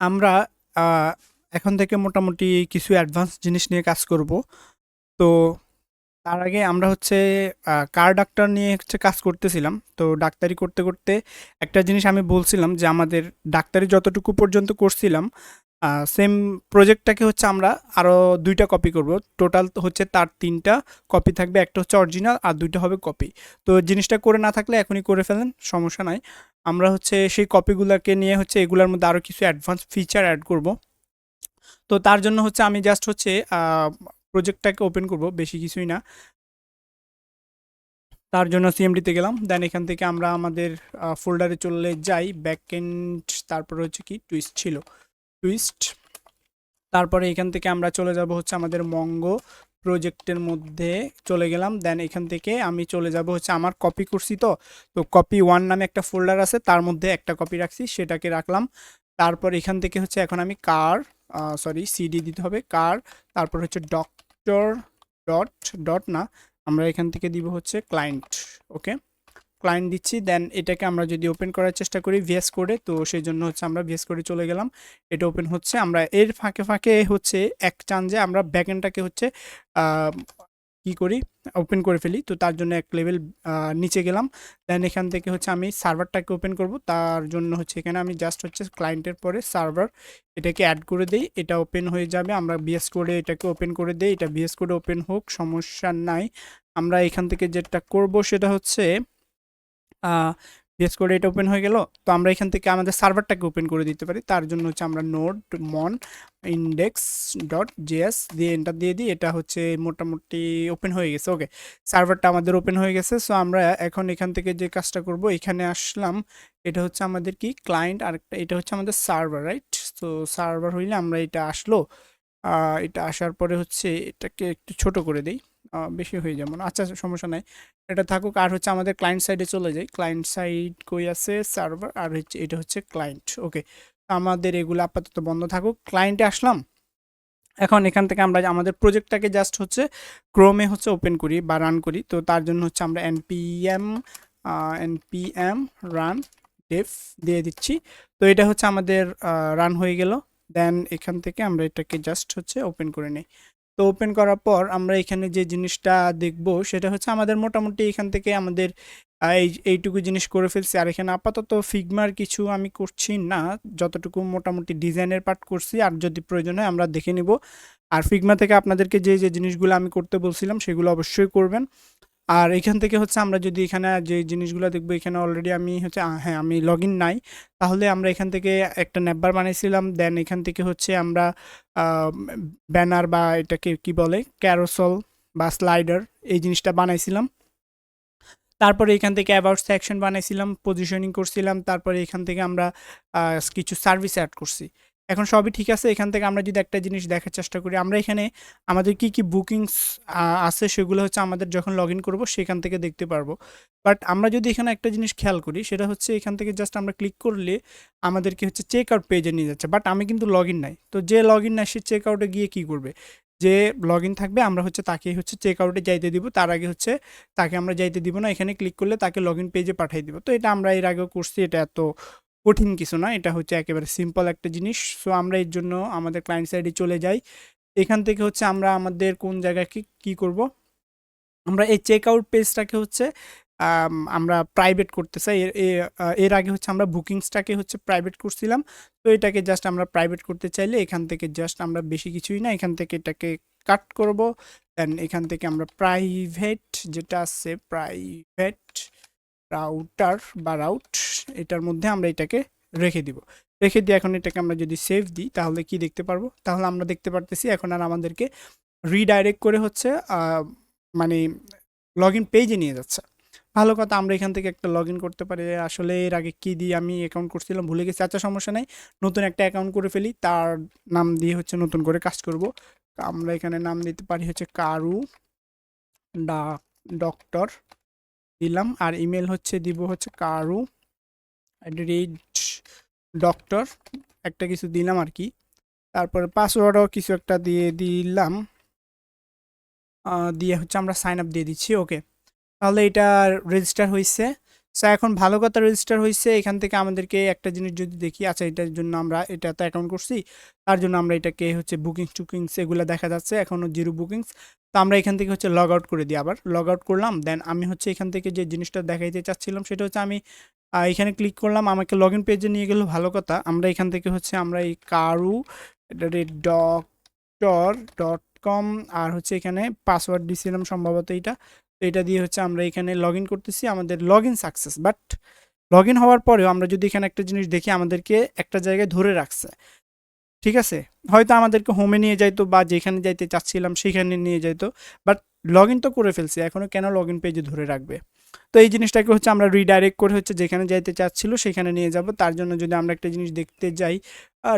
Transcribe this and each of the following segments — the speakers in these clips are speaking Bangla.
আমরা আ এখন থেকে মোটামুটি কিছু অ্যাডভান্স জিনিস নিয়ে কাজ করব। তো তার আগে আমরা হচ্ছে কার ডাক্তার নিয়ে হচ্ছে কাজ করতেছিলাম। তো ডাক্তারি করতে, করতে একটা জিনিস আমি বলছিলাম যে আমাদের ডাক্তারি যতটুকু পর্যন্ত করছিলাম সেম প্রজেক্টটাকে হচ্ছে আমরা আরো ২ টা কপি করব। টোটাল হচ্ছে তার ৩ টা কপি থাকবে। একটা হচ্ছে অরিজিনাল আর ২ টা হবে কপি। তো জিনিসটা করে না থাকলে এখনই করে ফেলেন, সমস্যা নাই। আমরা হচ্ছে সেই কপিগুলাকে নিয়ে হচ্ছে এগুলার মধ্যে আরো কিছু অ্যাডভান্স ফিচার এড করব। তো তার জন্য হচ্ছে আমি জাস্ট হচ্ছে প্রজেক্টটাকে ওপেন করব, বেশি কিছুই না। তার জন্য সিএমডিতে গেলাম, দেন এখান থেকে আমরা আমাদের ফোল্ডারে চলে যাই, ব্যাকএন্ড, তারপরে হচ্ছে কি টুইস্ট ছিল, টুইস্ট। তারপরে এখান থেকে আমরা চলে যাব হচ্ছে আমাদের মঙ্গো প্রজেক্টের মধ্যে চলে গেলাম। দেন এখান থেকে আমি চলে যাব হচ্ছে আমার কপি করছি, তো তো কপি ওয়ান নামে একটা ফোল্ডার আছে, তার মধ্যে একটা কপি রাখছি, সেটাকে রাখলাম। তারপর এখান থেকে হচ্ছে এখন আমি কার, সরি সিডি দিতে হবে, কার, তারপর হচ্ছে ডক্টর ডট, ডট না, আমরা এখান থেকে দিব হচ্ছে ক্লায়েন্ট। ওকে, ক্লায়েন্ট দিচ্ছি। দেন এটাকে আমরা যদি ওপেন করার চেষ্টা করি ভিএস কোডে, তো সেই জন্য হচ্ছে আমরা ভিএস কোডে চলে গেলাম। এটা ওপেন হচ্ছে, আমরা এর ফাঁকে ফাঁকে হচ্ছে এক চান্সে আমরা ব্যাকএন্ডটাকে হচ্ছে আহ, কি করি, ওপেন করে ফেলি। তো তার জন্য এক লেভেল নিচে গেলাম। দেন এখান থেকে হচ্ছে আমি সার্ভারটাকে ওপেন করব। তার জন্য হচ্ছে এখানে আমি জাস্ট হচ্ছে ক্লায়েন্টের পরে সার্ভার এটাকে অ্যাড করে দিই, এটা ওপেন হয়ে যাবে। আমরা বিএস কোডে এটাকে ওপেন করে দিই, এটা বিএস কোডে ওপেন হোক, সমস্যা নাই। আমরা এখান থেকে যেটা করব সেটা হচ্ছে ভিএস কোড এটা ওপেন হয়ে গেল। তো আমরা এখান থেকে আমাদের সার্ভারটাকে ওপেন করে দিতে পারি। তার জন্য হচ্ছে আমরা নোড মন ইন্ডেক্স ডট জেএস দিয়ে এন্টার দিয়ে দিই। এটা হচ্ছে মোটামুটি ওপেন হয়ে গেছে। ওকে, সার্ভারটা আমাদের ওপেন হয়ে গেছে। সো আমরা এখন এখান থেকে যে কাজটা করব, এখানে আসলাম। এটা হচ্ছে আমাদের কি ক্লায়েন্ট, আর এটা হচ্ছে আমাদের সার্ভার, রাইট? তো সার্ভার হইলে আমরা এটা আসলো, এটা আসার পরে হচ্ছে এটাকে একটু ছোট করে দেই, বেশি হয়ে যেমন, আচ্ছা সমস্যা নাই, এটা থাকুক। আর হচ্ছে আমাদের ক্লায়েন্ট সাইডে চলে যাই, ক্লায়েন্ট সাইড কই আছে, সার্ভার, আর হচ্ছে এটা হচ্ছে ক্লায়েন্ট। ওকে, আমাদের এগুলো আপাতত বন্ধ থাকুক। ক্লায়েন্টে আসলাম। এখন এখান থেকে আমরা আমাদের প্রজেক্টটাকে জাস্ট হচ্ছে ক্রোমে হচ্ছে ওপেন করি বা রান করি। তো তার জন্য হচ্ছে আমরা এনপিএম রান ডেফ দিয়ে দিচ্ছি। তো এটা হচ্ছে আমাদের রান হয়ে গেল। দেন এখান থেকে আমরা এটাকে জাস্ট হচ্ছে ওপেন করে নিই। তো ওপেন করার পর আমরা এখানে যে জিনিসটা দেখব সেটা হচ্ছে আমাদের মোটামুটি এখান থেকে আমাদের এইটুকু জিনিস করে ফেলছি। আর এখানে আপাতত ফিগমার কিছু আমি করছি না, যতটুকু মোটামুটি ডিজাইনের পার্ট করছি, আর যদি প্রয়োজন হয় আমরা দেখে নিব। আর ফিগমা থেকে আপনাদেরকে যে যে জিনিসগুলো আমি করতে বলছিলাম সেগুলো অবশ্যই করবেন। আর এখান থেকে হচ্ছে আমরা যদি এখানে যে জিনিসগুলো দেখবো, এখানে অলরেডি আমি হচ্ছে হ্যাঁ আমি লগ ইন নাই, তাহলে আমরা এখান থেকে একটা ন্যাপবার বানিয়েছিলাম। দেন এখান থেকে হচ্ছে আমরা ব্যানার বা এটাকে কি বলে ক্যারোসল বা স্লাইডার, এই জিনিসটা বানাইছিলাম। তারপরে এখান থেকে অ্যাবাউট সেকশন বানাইছিলাম, পজিশনিং করছিলাম। তারপরে এখান থেকে আমরা কিছু সার্ভিস অ্যাড করছি। এখন সবই ঠিক আছে। এখান থেকে আমরা যদি একটা জিনিস দেখার চেষ্টা করি, আমরা এখানে আমাদের কি কি বুকিংস আছে সেগুলো হচ্ছে আমাদের যখন লগ ইন করবো সেখান থেকে দেখতে পারবো। বাট আমরা যদি এখানে একটা জিনিস খেয়াল করি, সেটা হচ্ছে এখান থেকে জাস্ট আমরা ক্লিক করলে আমাদেরকে হচ্ছে চেক আউট পেজে নিয়ে যাচ্ছে, বাট আমি কিন্তু লগ ইন নাই। তো যে লগ ইন নাই সে চেক আউটে গিয়ে কী করবে? যে লগ ইন থাকবে আমরা হচ্ছে তাকে হচ্ছে চেক আউটে যাইতে দিব, তার আগে হচ্ছে তাকে আমরা যাইতে দিব না। এখানে ক্লিক করলে তাকে লগ ইন পেজে পাঠিয়ে দিব। তো এটা আমরা এর আগেও করছি, এটা এত কঠিন কিছু না, এটা হচ্ছে একেবারে সিম্পল একটা জিনিস। সো আমরা এর জন্য আমাদের ক্লায়েন্ট সাইডে চলে যাই। এখান থেকে হচ্ছে আমরা আমাদের কোন জায়গায় কি করব, আমরা এই চেক আউট পেজটাকে হচ্ছে আমরা প্রাইভেট করতে চাই। এর আগে হচ্ছে আমরা বুকিংসটাকে হচ্ছে প্রাইভেট করছিলাম। তো এটাকে জাস্ট আমরা প্রাইভেট করতে চাইলে এখান থেকে জাস্ট আমরা বেশি কিছুই না, এখান থেকে এটাকে কাট করব। দেন এখান থেকে আমরা প্রাইভেট যেটা আছে, প্রাইভেট রাউটার বা রাউট, এটার মধ্যে আমরা এটাকে রেখে দিব। রেখে দিয়ে এখন এটাকে আমরা যদি সেভ দিই তাহলে কি দেখতে পারবো? তাহলে আমরা দেখতে পারতেছি এখন আর আমাদেরকে রিডাইরেক্ট করে হচ্ছে মানে লগ ইন পেজে নিয়ে যাচ্ছে। ভালো কথা, আমরা এখান থেকে একটা লগ ইন করতে পারি। আসলে এর আগে কী দিয়ে আমি অ্যাকাউন্ট করছিলাম ভুলে গেছি, আচ্ছা সমস্যা নেই, নতুন একটা অ্যাকাউন্ট করে ফেলি, তার নাম দিয়ে হচ্ছে নতুন করে কাজ করব। আমরা এখানে নাম দিতে পারি হচ্ছে কারু ডা ডক্টর দিলাম, আর ইমেল হচ্ছে দিব হচ্ছে কারু @, ডক্টর একটা কিছু দিলাম আর কি। তারপরে পাসওয়ার্ডও কিছু একটা দিয়ে দিলাম, দিয়ে হচ্ছে আমরা সাইন আপ দিয়ে দিচ্ছি। ওকে, তাহলে এটা রেজিস্টার হয়েছে। সো এখন ভালো কথা রেজিস্টার হয়েছে। এখান থেকে আমাদেরকে একটা জিনিস যদি দেখি, আচ্ছা এটার জন্য আমরা এটা তো অ্যাকাউন্ট করছি, তার জন্য আমরা এটাকে হচ্ছে বুকিংস টুকিংস এগুলো দেখা যাচ্ছে এখনও জিরো বুকিংস। তো আমরা এখান থেকে হচ্ছে লগ আউট করে দিই, আবার লগ আউট করলাম। দেন আমি হচ্ছে এখান থেকে যে জিনিসটা দেখাইতে চাচ্ছিলাম সেটা হচ্ছে আমি এখানে ক্লিক করলাম, আমাকে লগ ইন পেজে নিয়ে গেল, ভালো কথা। আমরা এখান থেকে হচ্ছে আমরা এই কারু ডক্টর ডট কম আর হচ্ছে এখানে পাসওয়ার্ড দিয়েছিলাম সম্ভবত এইটা, তো এটা দিয়ে হচ্ছে আমরা এখানে লগ ইন করতেছি, আমাদের log in success. But log in হওয়ার পরেও আমরা যদি এখানে একটা জিনিস দেখি, আমাদেরকে একটা জায়গায় ধরে রাখছে, ঠিক আছে? হয়তো আমাদেরকে হোমে নিয়ে যাইতো বা যেখানে যাইতে চাচ্ছিলাম সেখানে নিয়ে যাইতো, বাট লগ ইন তো করে ফেলছি, এখনও কেন লগ ইন পেজে ধরে রাখবে? তো এই জিনিসটাকে হচ্ছে আমরা রিডাইরেক্ট করে হচ্ছে যেখানে যাইতে চাচ্ছিল সেখানে নিয়ে যাব। তার জন্য যদি আমরা একটা জিনিস দেখতে যাই,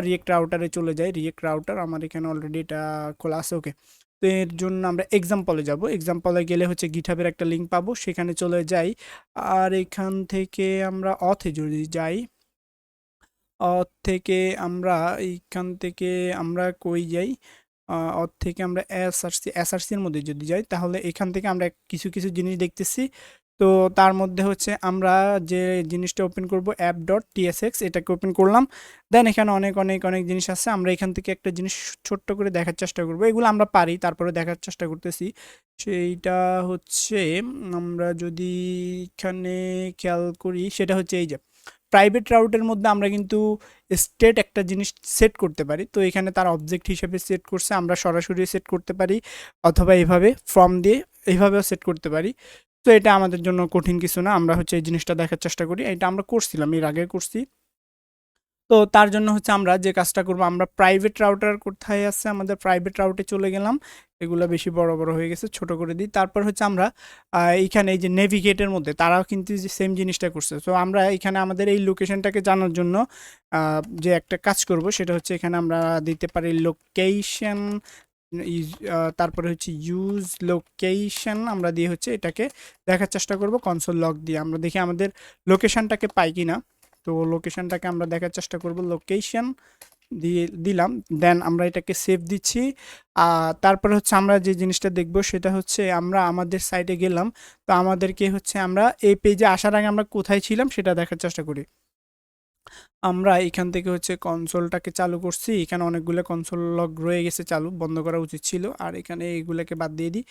রিয়েক্ট রাউটারে চলে যাই, রিয়েক্ট রাউটার আমার এখানে অলরেডি এটা খোলা আছে, ওকে। তো এর জন্য আমরা এক্সাম্পলে যাব, এক্সাম্পলে গেলে হচ্ছে গিটহাবের একটা লিঙ্ক পাবো, সেখানে চলে যাই। আর এখান থেকে আমরা অথে যদি যাই, অথ থেকে আমরা এইখান থেকে আমরা কই যাই, অথ থেকে আমরা এসআরসির মধ্যে যদি যাই, তাহলে এখান থেকে আমরা কিছু কিছু জিনিস দেখতেছি। তো তার মধ্যে হচ্ছে আমরা যে জিনিসটা ওপেন করব অ্যাপ ডট টিএসএক্স, এটাকে ওপেন করলাম। দেন এখানে অনেক অনেক অনেক জিনিস আছে, আমরা এখান থেকে একটা জিনিস ছোট্ট করে দেখার চেষ্টা করব, এগুলো আমরা পারি তারপরে দেখার চেষ্টা করতেছি। সেইটা হচ্ছে আমরা যদি এখানে খেয়াল করি, সেটা হচ্ছে এই যে প্রাইভেট রাউটের মধ্যে আমরা কিন্তু স্টেট একটা জিনিস সেট করতে পারি। তো এখানে তার অবজেক্ট হিসেবে সেট করছে, আমরা সরাসরি সেট করতে পারি অথবা এইভাবে ফর্ম দিয়ে এইভাবেও সেট করতে পারি। তো এটা আমাদের জন্য কঠিন কিছু না, আমরা হচ্ছে এই জিনিসটা দেখার চেষ্টা করি, এটা আমরা করছিলাম, এর আগে করছি। তো তার জন্য হচ্ছে আমরা যে কাজটা করব, আমরা প্রাইভেট রাউটার কোথায় আছে, আমাদের প্রাইভেট রাউটে চলে গেলাম, এগুলো বেশি বড় বড় হয়ে গেছে, ছোট করে দিই। তারপর হচ্ছে আমরা এইখানে এই যে নেভিগেটের মধ্যে তারাও কিন্তু যে সেম জিনিসটা করছে। তো আমরা এখানে আমাদের এই লোকেশনটাকে জানার জন্য যে একটা কাজ করব, সেটা হচ্ছে এখানে আমরা দিতে পারি লোকেশন, তারপরে হচ্ছে ইউজ লোকেশন আমরা দিয়ে হচ্ছে এটাকে দেখার চেষ্টা করব কনসোল লগ দিয়ে, আমরা দেখি আমাদের লোকেশনটাকে পাই কিনা। তো লোকেশনটাকে আমরা দেখার চেষ্টা করব, লোকেশন দিয়ে দিলাম, দেন আমরা এটাকে সেভ দিচ্ছি। তারপরে হচ্ছে আমরা যে জিনিসটা দেখব সেটা হচ্ছে আমরা আমাদের সাইটে গেলাম, তো আমাদেরকে হচ্ছে আমরা এই পেজে আসার আগে আমরা কোথায় ছিলাম সেটা দেখার চেষ্টা করি। আমরা এখান থেকে হচ্ছে কনসোলটাকে চালু করছি, এখানে অনেকগুলো কনসোল লগ রয়ে গেছে চালু, বন্ধ করা উচিত ছিল, আর এখানে এইগুলোকে বাদ দিয়ে দিই।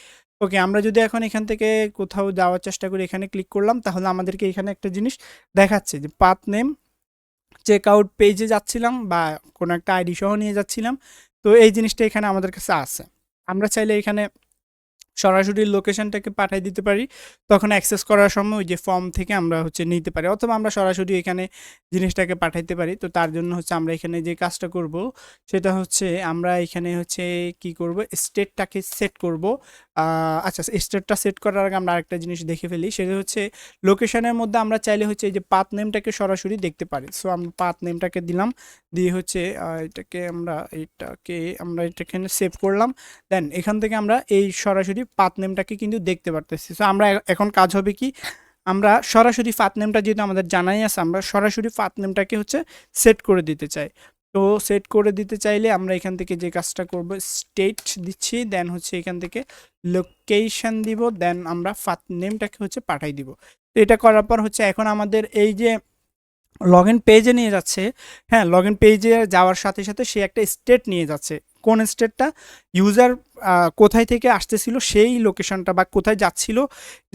ওকে, আমরা যদি এখন এখান থেকে কোথাও যাওয়ার চেষ্টা করি, এখানে ক্লিক করলাম, তাহলে আমাদেরকে এখানে একটা জিনিস দেখাচ্ছে যে পাথ নেম, চেক আউট পেজে যাচ্ছিলাম বা কোনো একটা আইডি সহ নিয়ে যাচ্ছিলাম। তো এই জিনিসটা এখানে আমাদের কাছে আছে, আমরা চাইলে এখানে সরাসরি লোকেশনটাকে পাঠিয়ে দিতে পারি, তখন অ্যাক্সেস করার সময় ওই যে ফর্ম থেকে আমরা হচ্ছে নিতে পারি, অথবা আমরা সরাসরি এখানে জিনিসটাকে পাঠাইতে পারি। তো তার জন্য হচ্ছে আমরা এখানে যে কাজটা করব সেটা হচ্ছে আমরা এখানে হচ্ছে কি করব, স্টেটটাকে সেট করব। আচ্ছা, স্টেটটা সেট করার আগে আমরা আরেকটা জিনিস দেখে ফেলি, সেটা হচ্ছে লোকেশনের মধ্যে আমরা চাইলে হচ্ছে এই যে পাথ নেমটাকে সরাসরি দেখতে পারি। সো আমরা পাথ নেমটাকে দিলাম, দিয়ে হচ্ছে এটাকে এখানে সেভ করলাম। দেন এখান থেকে আমরা এই সরাসরি পাথ নেমটাকে কিন্তু দেখতে পারতেছি। সো আমরা এখন কাজ হবে কি, আমরা সরাসরি পাথ নেমটা যেহেতু আমাদের জানাই আছে, আমরা সরাসরি পাথ নেমটাকে হচ্ছে সেট করে দিতে চাই। তো সেট করে দিতে চাইলে আমরা এখান থেকে যে কাজটা করব, স্টেট দিচ্ছি, দেন হচ্ছে এখান থেকে লোকেশন দিব, দেন আমরা পাথ নেমটাকে হচ্ছে পাঠাই দিব। তো এটা করার পর হচ্ছে এখন আমাদের এই যে লগ ইন পেজে নিয়ে যাচ্ছে, হ্যাঁ, লগ ইন পেজে যাওয়ার সাথে সাথে সে একটা স্টেট নিয়ে যাচ্ছে। কোন স্টেটটা? ইউজার কোথায় থেকে আসতেছিল সেই লোকেশনটা বা কোথায় যাচ্ছিল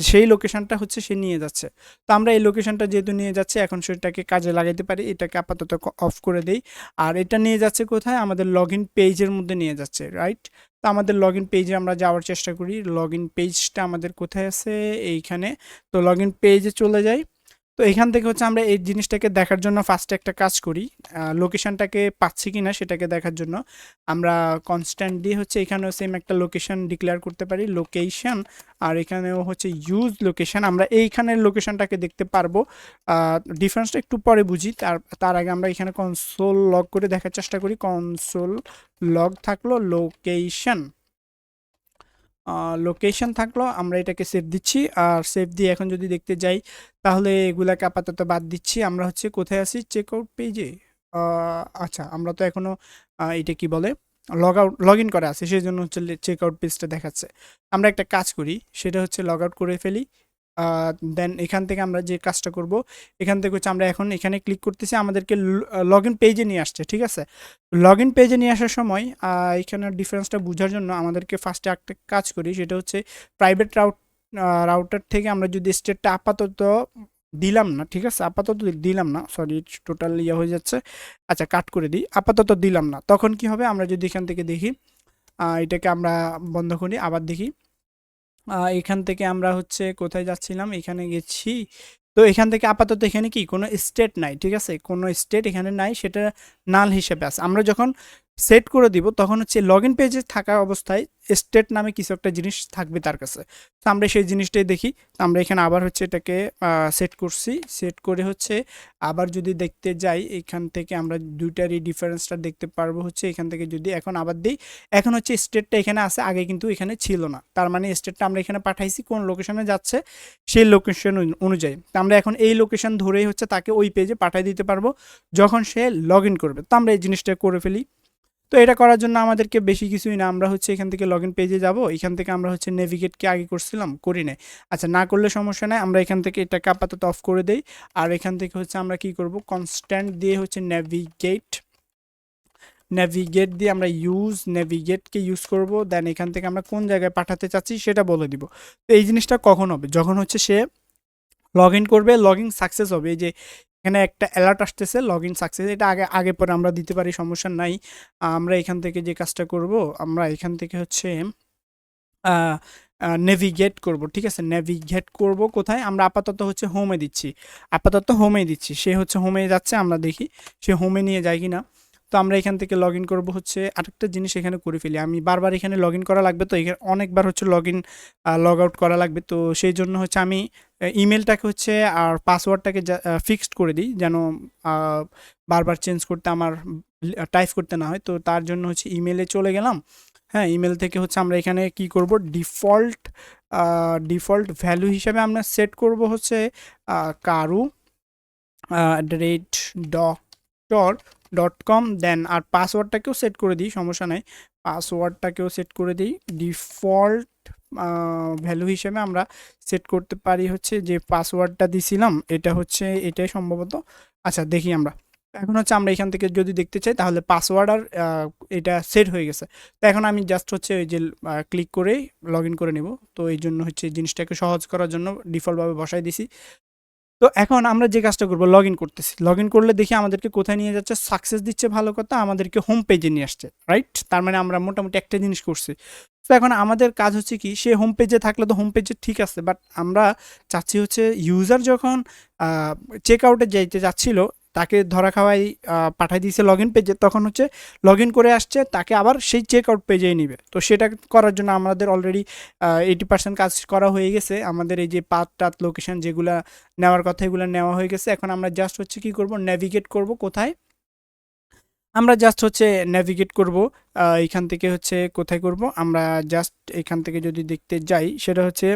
সেই লোকেশনটা হচ্ছে সে নিয়ে যাচ্ছে। তো আমরা এই লোকেশনটা যেহেতু নিয়ে যাচ্ছে, এখন সেটাকে কাজে লাগাইতে পারি, এটাকে আপাতত অফ করে দেই। আর এটা নিয়ে যাচ্ছে কোথায়? আমাদের লগ ইন পেজের মধ্যে নিয়ে যাচ্ছে, রাইট? তো আমাদের লগ ইন পেজে আমরা যাওয়ার চেষ্টা করি, লগ ইন পেজটা আমাদের কোথায় আছে? এইখানে। তো লগ ইন পেজে চলে যাই। তো এখান থেকে হচ্ছে আমরা এই জিনিসটাকে দেখার জন্য ফার্স্টে একটা কাজ করি, লোকেশনটাকে পাচ্ছি কিনা সেটাকে দেখার জন্য আমরা কনস্ট্যান্ট দিয়ে হচ্ছে এখানেও সেম একটা লোকেশন ডিক্লেয়ার করতে পারি, লোকেশন। আর এখানেও হচ্ছে ইউজ লোকেশন, আমরা এইখানের লোকেশনটাকে দেখতে পারবো। ডিফারেন্সটা একটু পরে বুঝি, তার আগে আমরা এখানে কনসোল লগ করে দেখার চেষ্টা করি, কনসোল লগ থাকলো, লোকেশন থাকলো, আমরা এটাকে সেভ দিচ্ছি। আর সেভ দিয়ে এখন যদি দেখতে যাই, তাহলে এগুলাকে আপাতত বাদ দিচ্ছি। আমরা হচ্ছে কোথায় আছি? চেক আউট পেজে। আচ্ছা, আমরা তো এখনো এটা কি বলে লগ ইন করা আছে, সেই জন্য হচ্ছে চেক আউট পেজটা দেখাচ্ছে। আমরা একটা কাজ করি, সেটা হচ্ছে লগ আউট করে ফেলি, দেন এখান থেকে আমরা যে কাজটা করব, এখান থেকে হচ্ছে আমরা এখন এখানে ক্লিক করতেছি, আমাদেরকে লগ ইন পেজে নিয়ে আসছে, ঠিক আছে। লগ ইন পেজে নিয়ে আসার সময় এখানে ডিফারেন্সটা বোঝার জন্য আমাদেরকে ফার্স্টে একটা কাজ করি, সেটা হচ্ছে প্রাইভেট রাউটার থেকে আমরা যদি স্টেটটা আপাতত দিলাম না, ঠিক আছে, আপাতত দিলাম না, সরি টোটাল ইয়ে হয়ে যাচ্ছে, আচ্ছা কাট করে দিই, আপাতত দিলাম না, তখন কি হবে, আমরা যদি এখান থেকে দেখি, এটাকে আমরা বন্ধ করি, আবার দেখি, এখান থেকে আমরা হচ্ছে কোথায় যাচ্ছিলাম, এখানে গেছি। তো এখান থেকে আপাতত এখানে কি কোনো স্টেট নাই, ঠিক আছে, কোনো স্টেট এখানে নাই, সেটা নাল হিসেবে আছে। আমরা যখন সেট করে দিব তখন হচ্ছে লগ ইন পেজে থাকা অবস্থায় স্টেট নামে কিছু একটা জিনিস থাকবে তার কাছে। তো আমরা সেই জিনিসটাই দেখি। আমরা এখানে আবার হচ্ছে এটাকে সেট করছি, সেট করে হচ্ছে আবার যদি দেখতে যাই, এখান থেকে আমরা দুইটারই ডিফারেন্সটা দেখতে পারবো হচ্ছে এখান থেকে যদি এখন আবার দিই, এখন হচ্ছে স্টেটটা এখানে আছে, আগে কিন্তু এখানে ছিল না, তার মানে স্টেটটা আমরা এখানে পাঠাইছি কোন লোকেশনে যাচ্ছে সেই লোকেশন অনুযায়ী। তো আমরা এখন এই লোকেশন ধরেই হচ্ছে তাকে ওই পেজে পাঠিয়ে দিতে পারবো যখন সে লগ ইন করবে। তো আমরা এই জিনিসটা করে ফেলি। তো এটা করার জন্য আমাদেরকে বেশি কিছুই না, আমরা হচ্ছে এখান থেকে লগ ইন পেজে যাব, এখান থেকে আমরা হচ্ছে নেভিগেটকে আগে করছিলাম, করি নাই, আচ্ছা না করলে সমস্যা নাই, আমরা এখান থেকে এটাকে আপাতত অফ করে দেই। আর এখান থেকে হচ্ছে আমরা কি করব, কনস্ট্যান্ট দিয়ে হচ্ছে নেভিগেট দিয়ে আমরা নেভিগেটকে ইউজ করব, দেন এখান থেকে আমরা কোন জায়গায় পাঠাতে চাচ্ছি সেটা বলে দিব। তো এই জিনিসটা কখন হবে, যখন হচ্ছে সে লগ ইন করবে, লগ ইন সাকসেস হবে, এই যে এখানে একটা অ্যালার্ট আসতেছে লগ ইন সাকসেস, এটা আগে আগে পরে আমরা দিতে পারি, সমস্যা নাই। আমরা এখান থেকে যে কাজটা করব, আমরা এখান থেকে হচ্ছে নেভিগেট করব, ঠিক আছে, নেভিগেট করব কোথায়, আমরা আপাতত হচ্ছে হোমে দিচ্ছি, আপাতত হোমে দিচ্ছি, সে হচ্ছে হোমে যাচ্ছে, আমরা দেখি সে হোমে নিয়ে যায় কি না। তো আমরা এখান থেকে লগ ইন করবো হচ্ছে, আরেকটা জিনিস এখানে করে ফেলি, আমি বারবার এখানে লগ ইন করা লাগবে, তো এখানে অনেকবার হচ্ছে লগ আউট করা লাগবে, তো সেই জন্য হচ্ছে আমি ইমেলটাকে হচ্ছে আর পাসওয়ার্ডটাকে ফিক্সড করে দিই, যেন বারবার চেঞ্জ করতে আমার টাইপ করতে না হয়। তো তার জন্য হচ্ছে ইমেলে চলে গেলাম, হ্যাঁ, ইমেল থেকে হচ্ছে আমরা এখানে কি করব, ডিফল্ট ভ্যালু হিসাবে আমরা সেট করব হচ্ছে কারু @ডক্টর.com, দেন আর পাসওয়ার্ডটাকেও সেট করে দিই, সমস্যা নাই, পাসওয়ার্ডটাকেও সেট করে দিই ডিফল্ট ভ্যালু হিসেবে আমরা সেট করতে পারি হচ্ছে যে পাসওয়ার্ডটা দিছিলাম এটা হচ্ছে এটাই সম্ভবত, আচ্ছা দেখি আমরা এখন হচ্ছে আমরা এখান থেকে যদি দেখতে চাই তাহলে পাসওয়ার্ড আর এটা সেট হয়ে গেছে। তো এখন আমি জাস্ট হচ্ছে ওই যে ক্লিক করে লগ ইন করে নেব, তো এই জন্য হচ্ছে জিনিসটাকে সহজ করার জন্য ডিফল্টভাবে বসাই দিছি। তো এখন আমরা যে কাজটা করবো, লগ ইন করতেছি, লগ ইন করলে দেখি আমাদেরকে কোথায় নিয়ে যাচ্ছে, সাকসেস দিচ্ছে, ভালো কথা, আমাদেরকে হোম পেজে নিয়ে আসছে, রাইট, তার মানে আমরা মোটামুটি একটা জিনিস করছি। তো এখন আমাদের কাজ হচ্ছে কি, সে হোম পেজে থাকলে তো হোম পেজে ঠিক আছে, বাট আমরা চাচ্ছি হচ্ছে ইউজার যখন চেক আউটে যাইতে যাচ্ছিল, তাকে ধরা খাওয়াই পাঠাই দিয়েছে লগ ইন পেজে, তখন হচ্ছে লগ ইন করে আসছে, তাকে আবার সেই চেক আউট পেজেই নিবে। তো সেটা করার জন্য আমাদের অলরেডি 80% কাজ করা হয়ে গেছে, আমাদের এই যে পাথ লোকেশন যেগুলা নেওয়ার কথা এগুলো নেওয়া হয়ে গেছে। এখন আমরা জাস্ট হচ্ছে কি করব, নেভিগেট করব কোথায়, আমরা জাস্ট হচ্ছে নেভিগেট করব এখান থেকে হচ্ছে কোথায় করব, আমরা জাস্ট এখান থেকে যদি দেখতে যাই সেটা হচ্ছে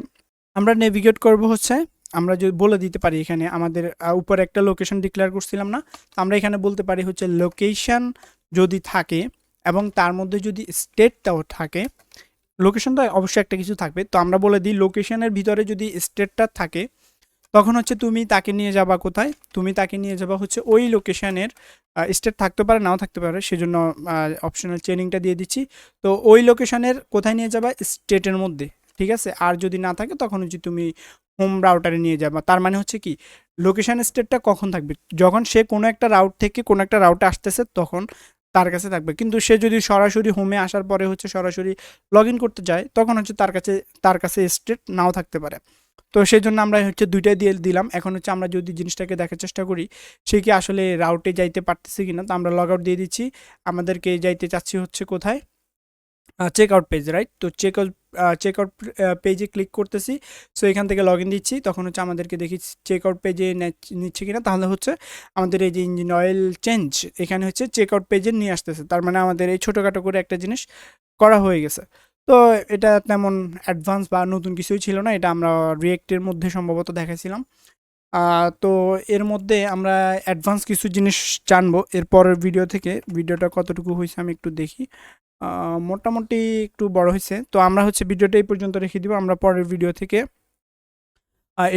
আমরা নেভিগেট করব হচ্ছে, আমরা যদি বলে দিতে পারি এখানে আমাদের উপরে একটা লোকেশন ডিক্লেয়ার করছিলাম না, তো আমরা এখানে বলতে পারি হচ্ছে লোকেশন যদি থাকে এবং তার মধ্যে যদি স্টেটটাও থাকে, লোকেশনটা অবশ্যই একটা কিছু থাকবে, তো আমরা বলে দিই লোকেশনের ভিতরে যদি স্টেটটা থাকে তখন হচ্ছে তুমি তাকে নিয়ে যাবা কোথায়, তুমি তাকে নিয়ে যাবা হচ্ছে ওই লোকেশনের, স্টেট থাকতে পারে নাও থাকতে পারে, সেজন্য অপশনাল চেনিংটা দিয়ে দিচ্ছি। তো ওই লোকেশনের কোথায় নিয়ে যাবা, স্টেটের মধ্যে, ঠিক আছে, আর যদি না থাকে তখন হচ্ছে তুমি হোম রাউটারে নিয়ে যাবা। তার মানে হচ্ছে কি, লোকেশন স্টেটটা কখন থাকবে, যখন সে কোনো একটা রাউট থেকে কোনো একটা রাউটে আসতেছে তখন তার কাছে থাকবে, কিন্তু সে যদি সরাসরি হোমে আসার পরে হচ্ছে সরাসরি লগ ইন করতে যায় তখন হচ্ছে তার কাছে স্টেট নাও থাকতে পারে। তো সেই জন্য আমরা হচ্ছে দুইটাই দিয়ে দিলাম। এখন হচ্ছে আমরা যদি জিনিসটাকে দেখার চেষ্টা করি সে কি আসলে রাউটে যাইতে পারতেছে কিনা, তো আমরা লগ আউট দিয়ে দিচ্ছি, আমাদেরকে যাইতে চাচ্ছি হচ্ছে কোথায়, চেক আউট পেজ, রাইট, তো চেক আউট পেজে ক্লিক করতেছি, সো এখান থেকে লগ ইন দিচ্ছি, তখন হচ্ছে আমাদেরকে দেখি চেক আউট পেজে নিচ্ছে কিনা, তাহলে হচ্ছে আমাদের এই যে ইঞ্জিন অয়েল চেঞ্জ এখানে হচ্ছে চেক আউট পেজে নিয়ে আসতেছে, তার মানে আমাদের এই ছোটোখাটো করে একটা জিনিস করা হয়ে গেছে। তো এটা তেমন অ্যাডভান্স বা নতুন কিছুই ছিল না, এটা আমরা রিয়েক্টের মধ্যে সম্ভবত দেখাইছিলাম। তো এর মধ্যে আমরা অ্যাডভান্স কিছু জিনিস জানবো এর পরের ভিডিও থেকে, ভিডিওটা কতটুকু হয়েছে আমি একটু দেখি, মোটামুটি একটু বড় হয়েছে, তো আমরা হচ্ছে ভিডিওটা এই পর্যন্ত রেখে দিব, আমরা পরের ভিডিও থেকে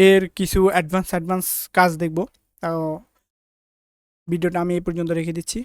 এর কিছু অ্যাডভান্স কাজ দেখব। তাও ভিডিওটা আমি এই পর্যন্ত রেখে দিচ্ছি।